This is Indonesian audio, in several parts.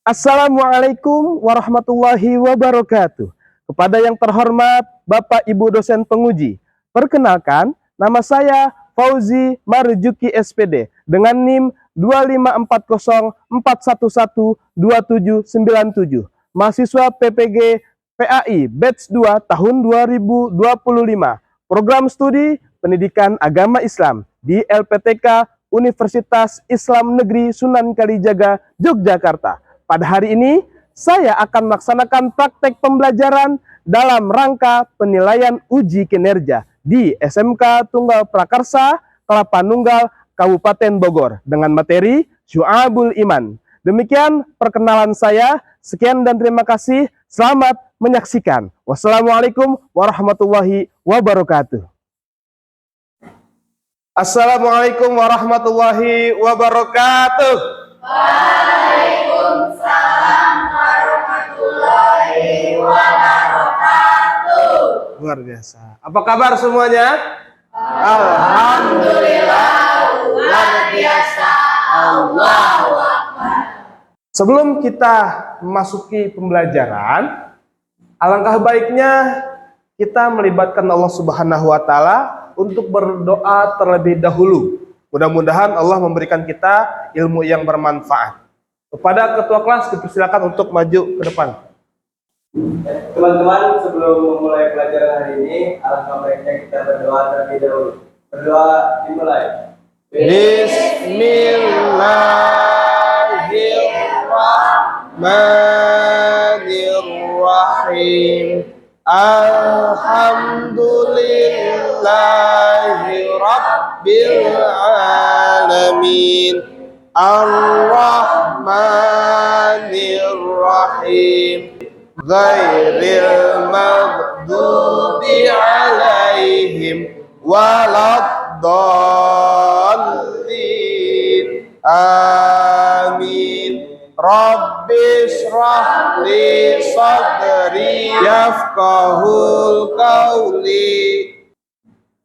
Assalamualaikum warahmatullahi wabarakatuh. Kepada yang terhormat Bapak Ibu dosen penguji, perkenalkan nama saya Fauzi Marjuki SPD dengan NIM 25404112797, mahasiswa PPG PAI Batch 2 tahun 2025, program studi Pendidikan Agama Islam di LPTK Universitas Islam Negeri Sunan Kalijaga, Yogyakarta. Pada hari ini, saya akan melaksanakan praktek pembelajaran dalam rangka penilaian uji kinerja di SMK Tunggal Prakarsa, Kelapa Nunggal, Kabupaten Bogor dengan materi Syu'abul Iman. Demikian perkenalan saya. Sekian dan terima kasih. Selamat menyaksikan. Wassalamualaikum warahmatullahi wabarakatuh. Assalamualaikum warahmatullahi wabarakatuh. Waalaikumsalam warahmatullahi wabarakatuh. Luar biasa. Apa kabar semuanya? Alhamdulillah, luar biasa. Allahu Akbar. Sebelum kita memasuki pembelajaran, alangkah baiknya kita melibatkan Allah Subhanahu wa Ta'ala untuk berdoa terlebih dahulu. Mudah-mudahan Allah memberikan kita ilmu yang bermanfaat. Kepada ketua kelas dipersilakan untuk maju ke depan. Teman-teman, sebelum memulai pelajaran hari ini, alangkah baiknya kita berdoa terlebih dahulu. Berdoa dimulai. Bismillahirrahmanirrahim. Alhamdulillahi Rabbil Alamin. Ar-Rahmanir-Rahim. Ghairil maghdubi alaihim waladdallin. Amin. Rabbi shrah li sadri yafqahul qawli.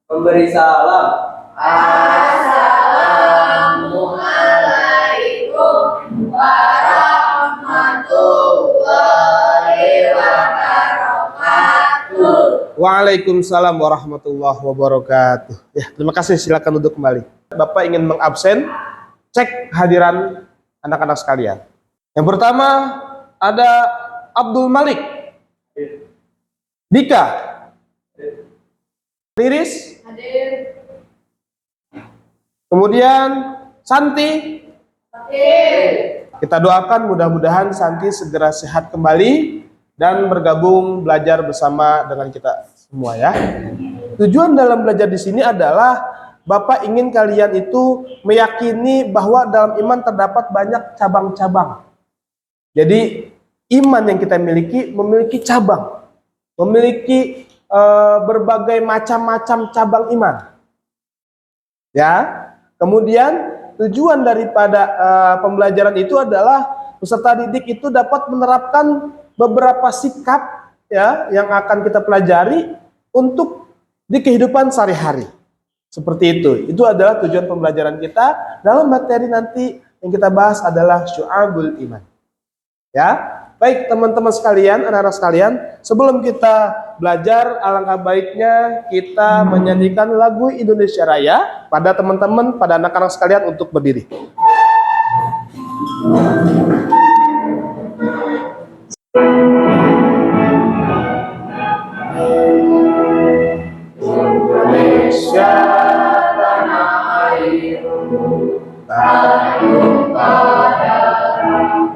Memberi salam. Assalamualaikum warahmatullahi wabarakatuh. Waalaikumsalam warahmatullahi wabarakatuh. Ya, terima kasih. Silakan duduk kembali. Bapak ingin mengabsen, cek hadiran anak-anak sekalian. Yang pertama ada Abdul Malik, Dika, Liris, Hadir. kemudian Santi. Hadir. Kita doakan mudah-mudahan Santi segera sehat kembali dan bergabung belajar bersama dengan kita semua ya. Tujuan dalam belajar di sini adalah Bapak ingin kalian itu meyakini bahwa dalam iman terdapat banyak cabang-cabang. Jadi iman yang kita miliki memiliki cabang, memiliki berbagai macam-macam cabang iman. Ya. Kemudian tujuan daripada pembelajaran itu adalah peserta didik itu dapat menerapkan beberapa sikap ya yang akan kita pelajari untuk di kehidupan sehari-hari. Seperti itu. Itu adalah tujuan pembelajaran kita. Dalam materi nanti yang kita bahas adalah Syu'abul Iman. Ya. Baik teman-teman sekalian, anak-anak sekalian, sebelum kita belajar, alangkah baiknya kita menyanyikan lagu Indonesia Raya pada teman-teman, pada anak-anak sekalian untuk berdiri. Indonesia tanah airku, tanah padamu.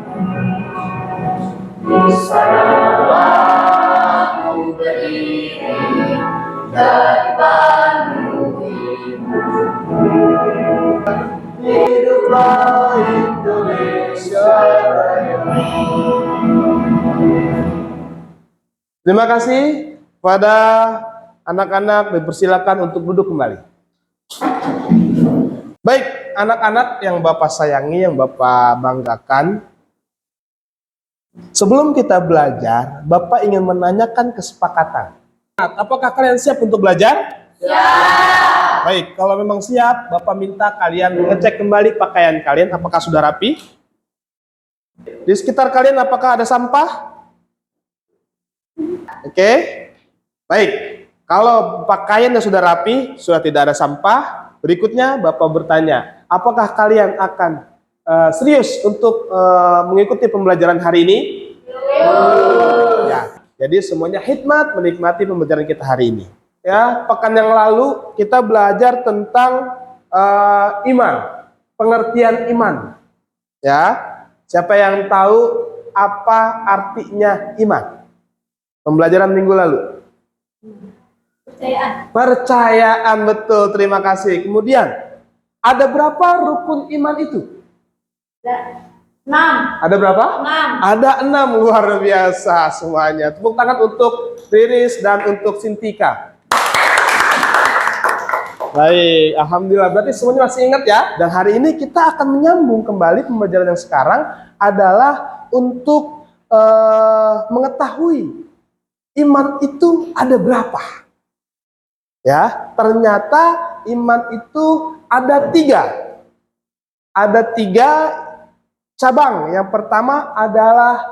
Di sana aku berdiri dan dipenuhimu. Hiduplah Indonesia Raya. Terima kasih pada anak-anak, dipersilakan untuk duduk kembali. Baik, anak-anak yang Bapak sayangi, yang Bapak banggakan, sebelum kita belajar, Bapak ingin menanyakan kesepakatan. Apakah kalian siap untuk belajar? Siap. Baik, kalau memang siap, Bapak minta kalian ngecek kembali pakaian kalian, apakah sudah rapi? Di sekitar kalian apakah ada sampah? Oke. Baik. Kalau pakaiannya sudah rapi, sudah tidak ada sampah, berikutnya Bapak bertanya, apakah kalian akan serius untuk mengikuti pembelajaran hari ini? Ya. Jadi semuanya hikmat menikmati pembelajaran kita hari ini. Ya, pekan yang lalu kita belajar tentang iman, pengertian iman. Ya, siapa yang tahu apa artinya iman? Pembelajaran minggu lalu. Percayaan, betul, terima kasih. Kemudian, ada berapa rukun iman itu? 6. Ada berapa? 6. Ada 6, luar biasa semuanya. Tepuk tangan untuk Riris dan untuk Sintika. Baik, alhamdulillah. Berarti semuanya masih ingat ya. Dan hari ini kita akan menyambung kembali pembelajaran yang sekarang adalah untuk mengetahui iman itu ada berapa. Ya, ternyata iman itu ada 3. Ada 3 cabang. Yang pertama adalah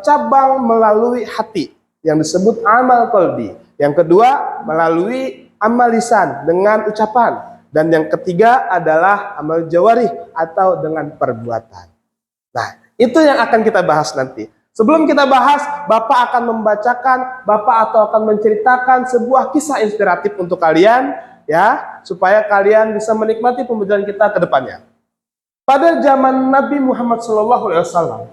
cabang melalui hati yang disebut amal qalbi. Yang kedua melalui amal lisan dengan ucapan. Dan yang ketiga adalah amal jawarih atau dengan perbuatan. Nah, itu yang akan kita bahas nanti. Sebelum kita bahas, Bapak akan membacakan, Bapak atau akan menceritakan sebuah kisah inspiratif untuk kalian, ya, supaya kalian bisa menikmati pembelajaran kita ke depannya. Pada zaman Nabi Muhammad SAW,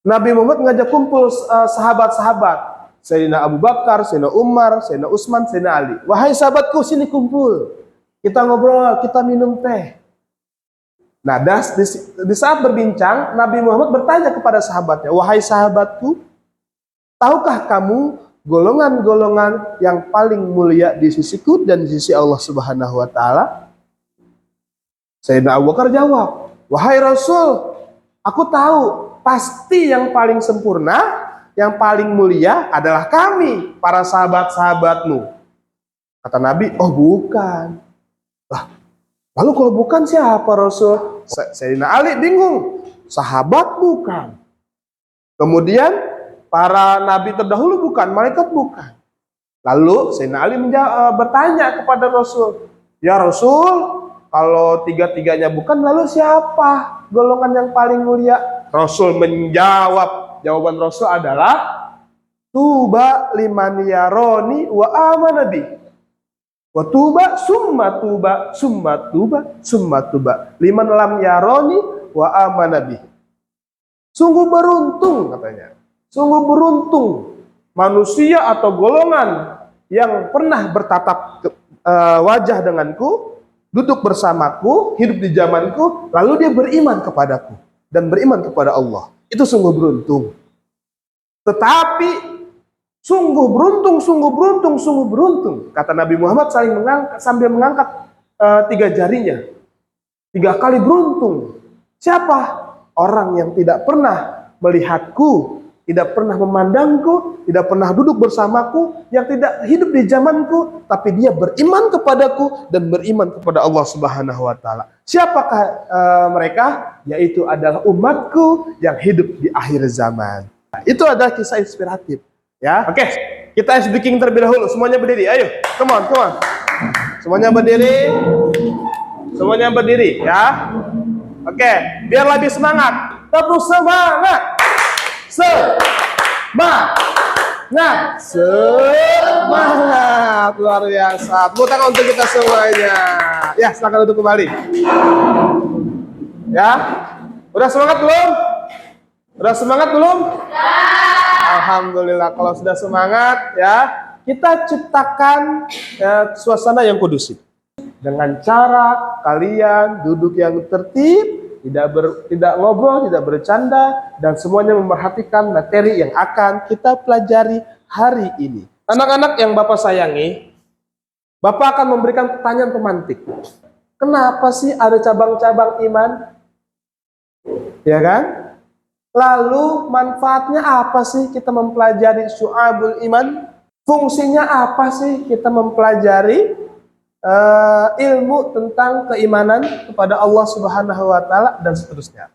Nabi Muhammad mengajak kumpul sahabat-sahabat, Sayyidina Abu Bakar, Sayyidina Umar, Sayyidina Utsman, Sayyidina Ali. Wahai sahabatku, sini kumpul, kita ngobrol, kita minum teh. Nah, di saat berbincang, Nabi Muhammad bertanya kepada sahabatnya, wahai sahabatku, tahukah kamu golongan-golongan yang paling mulia di sisiku dan di sisi Allah Subhanahu wa Ta'ala? Sayyidina Abu Bakar jawab, wahai Rasul, aku tahu pasti yang paling sempurna, yang paling mulia adalah kami, para sahabat-sahabatmu. Kata Nabi, oh bukan. Lah, lalu kalau bukan siapa Rasul? Sayyidina Ali bingung, sahabat bukan. Kemudian para nabi terdahulu bukan, malaikat bukan. Lalu Sayyidina Ali bertanya kepada Rasul, ya Rasul, kalau tiga-tiganya bukan, lalu siapa golongan yang paling mulia? Rasul menjawab, jawaban Rasul adalah tuba liman yaroni wa amana bi. Wa tuba summa tuba summa tuba summa tuba liman lam yaroni wa amana bi. Sungguh beruntung katanya. Sungguh beruntung manusia atau golongan yang pernah bertatap wajah denganku, duduk bersamaku, hidup di zamanku, lalu dia beriman kepadaku dan beriman kepada Allah. Itu sungguh beruntung. Tetapi sungguh beruntung, sungguh beruntung, sungguh beruntung. Kata Nabi Muhammad sambil mengangkat 3 jarinya. 3 kali beruntung. Siapa? Orang yang tidak pernah melihatku, tidak pernah memandangku, tidak pernah duduk bersamaku, yang tidak hidup di zamanku, tapi dia beriman kepadaku dan beriman kepada Allah Subhanahu wa Ta'ala. Siapakah mereka? Yaitu adalah umatku yang hidup di akhir zaman. Nah, itu adalah kisah inspiratif. Ya, oke. Kita speaking terlebih dahulu. Semuanya berdiri. Ayo, come on, come on. Semuanya berdiri. Semuanya berdiri, ya. Oke, biar lebih semangat. Terus semangat. Semangat. Semangat. Luar biasa. Tepuk tangan untuk kita semuanya. Ya, silakan duduk kembali. Ya. Udah semangat belum? Udah semangat belum? Alhamdulillah, kalau sudah semangat ya, kita ciptakan suasana yang kondusif. Dengan cara kalian duduk yang tertib, tidak ngobrol, tidak bercanda, dan semuanya memperhatikan materi yang akan kita pelajari hari ini. Anak-anak yang Bapak sayangi, Bapak akan memberikan pertanyaan pemantik. Kenapa sih ada cabang-cabang iman? Ya kan? Lalu manfaatnya apa sih kita mempelajari syu'abul iman? Fungsinya apa sih kita mempelajari ilmu tentang keimanan kepada Allah Subhanahu wa Ta'ala dan seterusnya.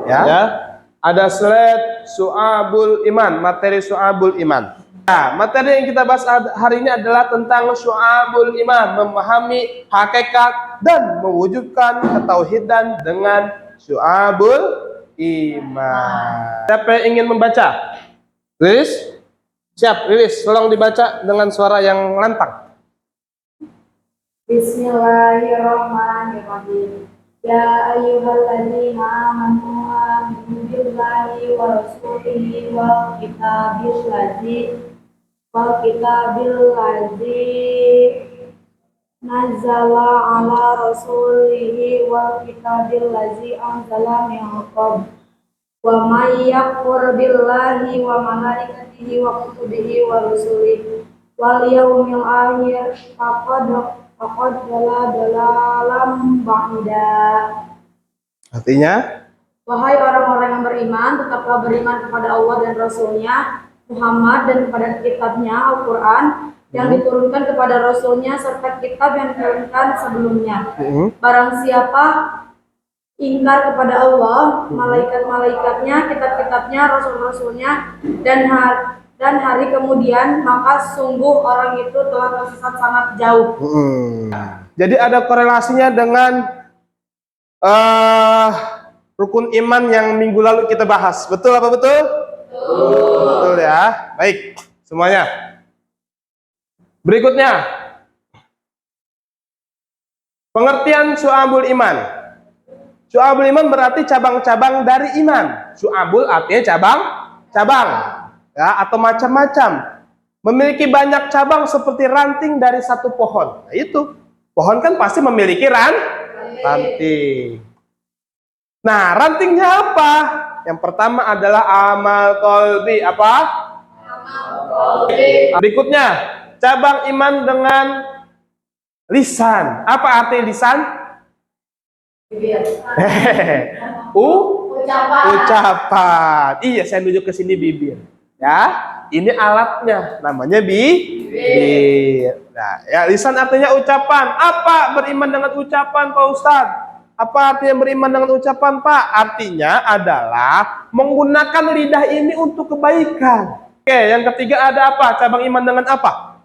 Ya. Ada slide Syu'abul Iman, materi Syu'abul Iman. Nah, materi yang kita bahas hari ini adalah tentang Syu'abul Iman, memahami hakikat dan mewujudkan ketauhidan dengan Syu'abul Iman. Siapa yang ingin membaca? Lilis? Siap, Lilis. Tolong dibaca dengan suara yang lantang. Bismillahirrahmanirrahim. Ya ayyuhalladzina amanu aminu billahi wa rasulihi wal kitabil ladzi nazzala ala rasulihi wal kitabil ladzi anzala min qabl wa may yakfur billahi wa malaikatihi wa kutubihi wa rusulihi wal yaumil akhir faqad dalalam ba'ida. Artinya? Wahai orang-orang yang beriman, tetaplah beriman kepada Allah dan Rasul-Nya Muhammad dan kepada kitabnya Al-Quran yang diturunkan kepada Rasul-Nya serta kitab yang diturunkan sebelumnya. Barang siapa ingkar kepada Allah, malaikat-malaikatnya, kitab-kitabnya, rasul-rasulnya, dan hari kemudian, maka sungguh orang itu telah tersesat sangat jauh. Jadi ada korelasinya dengan rukun iman yang minggu lalu kita bahas. Betul apa betul? Betul ya. Baik, semuanya. Berikutnya, pengertian Syu'abul Iman. Syu'abul Iman berarti cabang-cabang dari iman. Syu'abul artinya cabang-cabang, ya, atau macam-macam. Memiliki banyak cabang seperti ranting dari satu pohon. Nah, itu pohon kan pasti memiliki ranting. Nah, rantingnya apa? Yang pertama adalah amal qalbi. Apa? Berikutnya, cabang iman dengan lisan. Apa arti lisan? Ucapan. Iya, saya nunjuk ke sini bibir. Ya, ini alatnya, namanya bibir. Nah, ya, lisan artinya ucapan. Apa beriman dengan ucapan, Pak Ustadz? Apa artinya beriman dengan ucapan, Pak? Artinya adalah menggunakan lidah ini untuk kebaikan. Oke, yang ketiga ada apa? Cabang iman dengan apa?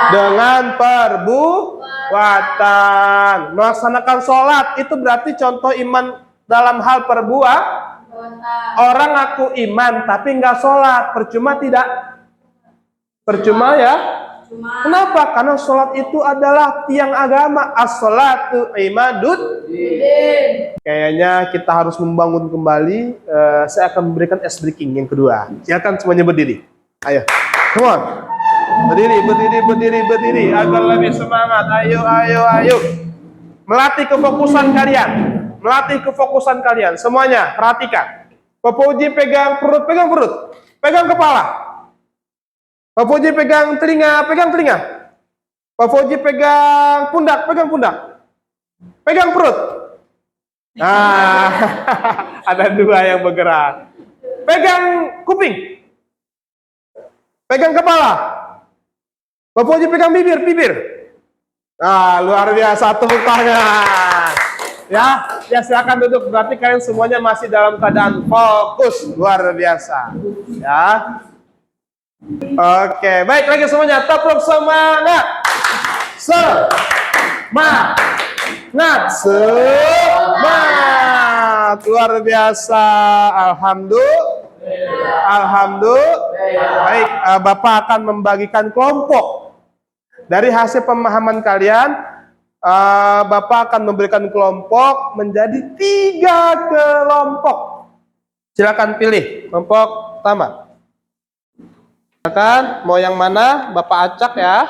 Dengan perbuatan. Melaksanakan sholat itu berarti contoh iman dalam hal perbuatan. Orang ngaku iman tapi nggak sholat, percuma tidak? Percuma ya? Kenapa? Karena sholat itu adalah tiang agama. As-sholatu imadud. Kayaknya kita harus membangun kembali. Saya akan memberikan ice breaking yang kedua. Silakan semuanya berdiri. Ayo, come on. Berdiri agar lebih semangat. Ayo. Melatih kefokusan kalian. Semuanya perhatikan. Pak Puji pegang perut. Pegang kepala. Pak Puji pegang telinga. Pak Puji pegang pundak. Pegang perut. Nah, ada dua yang bergerak. Pegang kuping. Pegang kepala. Pak Puji pegang bibir. Nah, luar biasa, tepuk tangan. Ya, silakan duduk. Berarti kalian semuanya masih dalam keadaan fokus, luar biasa. Ya. Oke, baik lagi semuanya. Tepuk semangat. Semangat. Luar biasa. Alhamdulillah. Baik, Bapak akan membagikan kelompok. Dari hasil pemahaman kalian, Bapak akan memberikan kelompok menjadi 3 kelompok. Silakan pilih kelompok pertama. Silakan, mau yang mana? Bapak acak ya.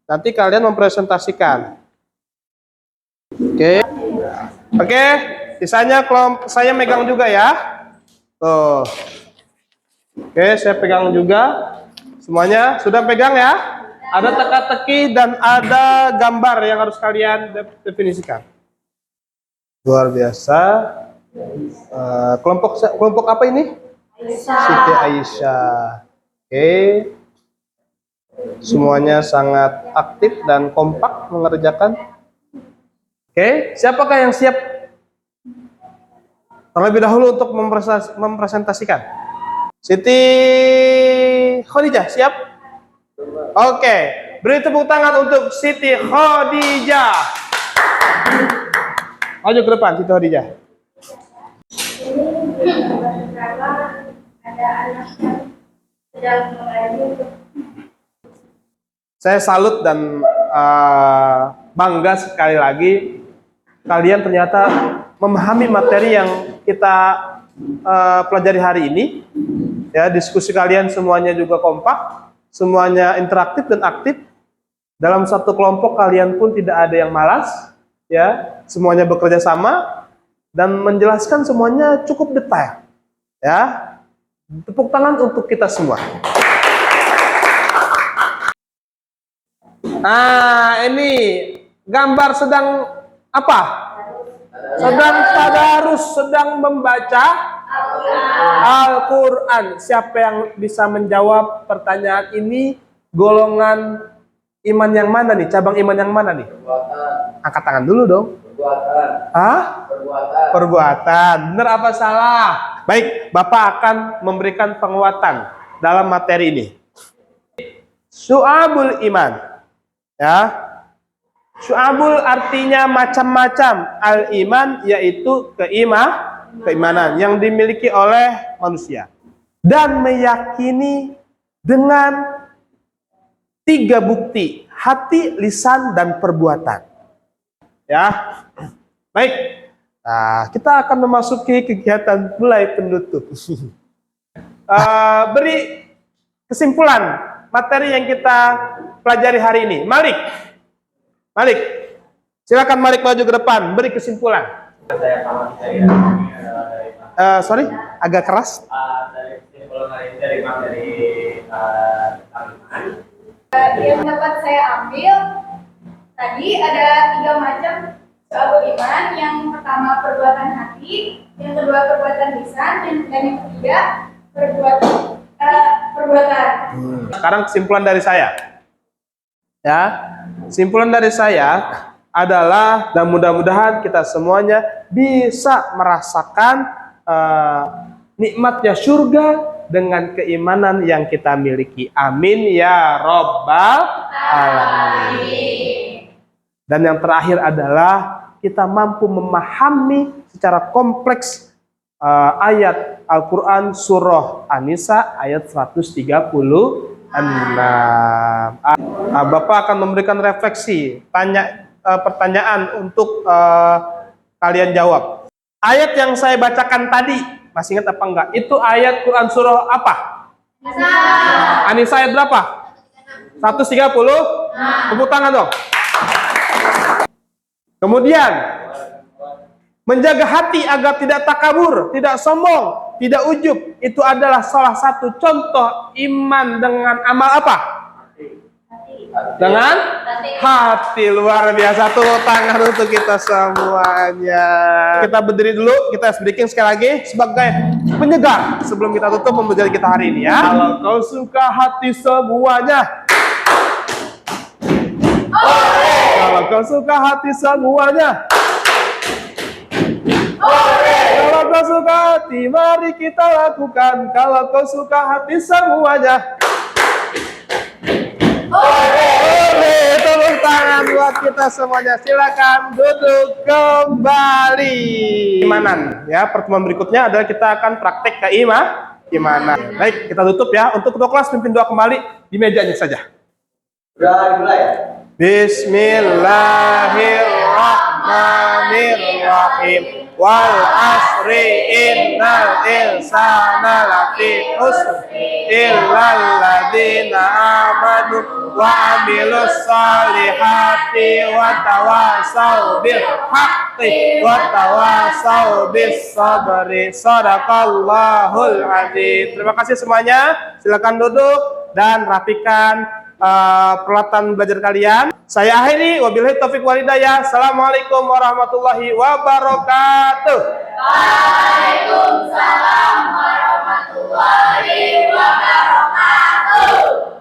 Nanti kalian mempresentasikan. Oke. Sisanya kelompok saya megang juga ya. Tuh. Oke, saya pegang juga. Semuanya sudah pegang ya? Ada teka-teki dan ada gambar yang harus kalian definisikan. Luar biasa. Kelompok apa ini? Siti Aisyah. Oke. Semuanya sangat aktif dan kompak mengerjakan. Oke, siapakah yang siap terlebih dahulu untuk mempresentasikan? Siti Khadijah siap? Oke, beri tepuk tangan untuk Siti Khadijah. Maju ke depan, Siti Khadijah. Ada anak yang sedang mengaji. Saya salut dan bangga sekali lagi kalian ternyata memahami materi yang kita pelajari hari ini. Ya, diskusi kalian semuanya juga kompak, semuanya interaktif dan aktif. Dalam satu kelompok kalian pun tidak ada yang malas, ya, semuanya bekerja sama dan menjelaskan semuanya cukup detail. Ya, tepuk tangan untuk kita semua. Nah, ini gambar sedang apa? Sedang tadarus, sedang membaca Al-Quran. Siapa yang bisa menjawab pertanyaan ini? Golongan iman yang mana nih? Cabang iman yang mana nih? Perbuatan. Angkat tangan dulu dong. Perbuatan. Hah? Perbuatan. Perbuatan. Benar apa salah? Baik, Bapak akan memberikan penguatan dalam materi ini. Syu'abul iman. Ya, syu'abul artinya macam-macam. Al-iman yaitu keimanan yang dimiliki oleh manusia. Dan meyakini dengan 3 bukti, hati, lisan, dan perbuatan. Ya, baik. Nah, kita akan memasuki kegiatan mulai penutup. Beri kesimpulan materi yang kita pelajari hari ini. Malik, silakan Malik maju ke depan, beri kesimpulan. Sorry, agak keras. Dari kesimpulan hari ini dari materi tentang iman. Yang dapat saya ambil tadi ada 3 macam syu'abul iman. Yang pertama perbuatan hati, yang kedua perbuatan lisan, dan yang ketiga perbuatan. Sekarang kesimpulan dari saya. Ya, kesimpulan dari saya adalah dan mudah-mudahan kita semuanya bisa merasakan nikmatnya surga dengan keimanan yang kita miliki. Amin ya Rabbal Alamin. Dan yang terakhir adalah kita mampu memahami secara kompleks ayat Al-Quran surah An-Nisa ayat 136. Bapak akan memberikan refleksi, pertanyaan untuk kalian jawab. Ayat yang saya bacakan tadi, masih ingat apa enggak? Itu ayat Quran surah apa? An-Nisa ayat berapa? 130. Tepuk tangan dong. Kemudian menjaga hati agar tidak takabur, tidak sombong, tidak ujub. Itu adalah salah satu contoh iman dengan amal apa? Dengan hati. Luar biasa. Tepuk tangan untuk kita semuanya. Kita berdiri dulu, kita speaking sekali lagi sebagai penyegar sebelum kita tutup pembelajaran kita hari ini ya. Kalau kau suka hati semuanya. Kalau kau suka hati semuanya. Kalau kau suka hati, mari kita lakukan. Kalau kau suka hati semuanya. Tepuk tangan buat kita semuanya. Silakan duduk kembali. Keimanan ya. Pertemuan berikutnya adalah kita akan praktek keimanan. Baik, kita tutup ya. Untuk ketua kelas pimpin doa kembali di mejanya saja. Sudah dimulai. Bismillahirrahmanirrahim. Wal asri innal insana lafi khusr illal ladzina amanu wa amilus solihati wa tawasau bil haqqi wa tawasau bis sabri. Shadaqallahul adzim. Terima kasih semuanya. Silakan duduk dan rapikan peralatan belajar kalian. Saya akhiri, wabillahi taufiq walhidayah. Assalamualaikum warahmatullahi wabarakatuh. Waalaikumsalam warahmatullahi wabarakatuh.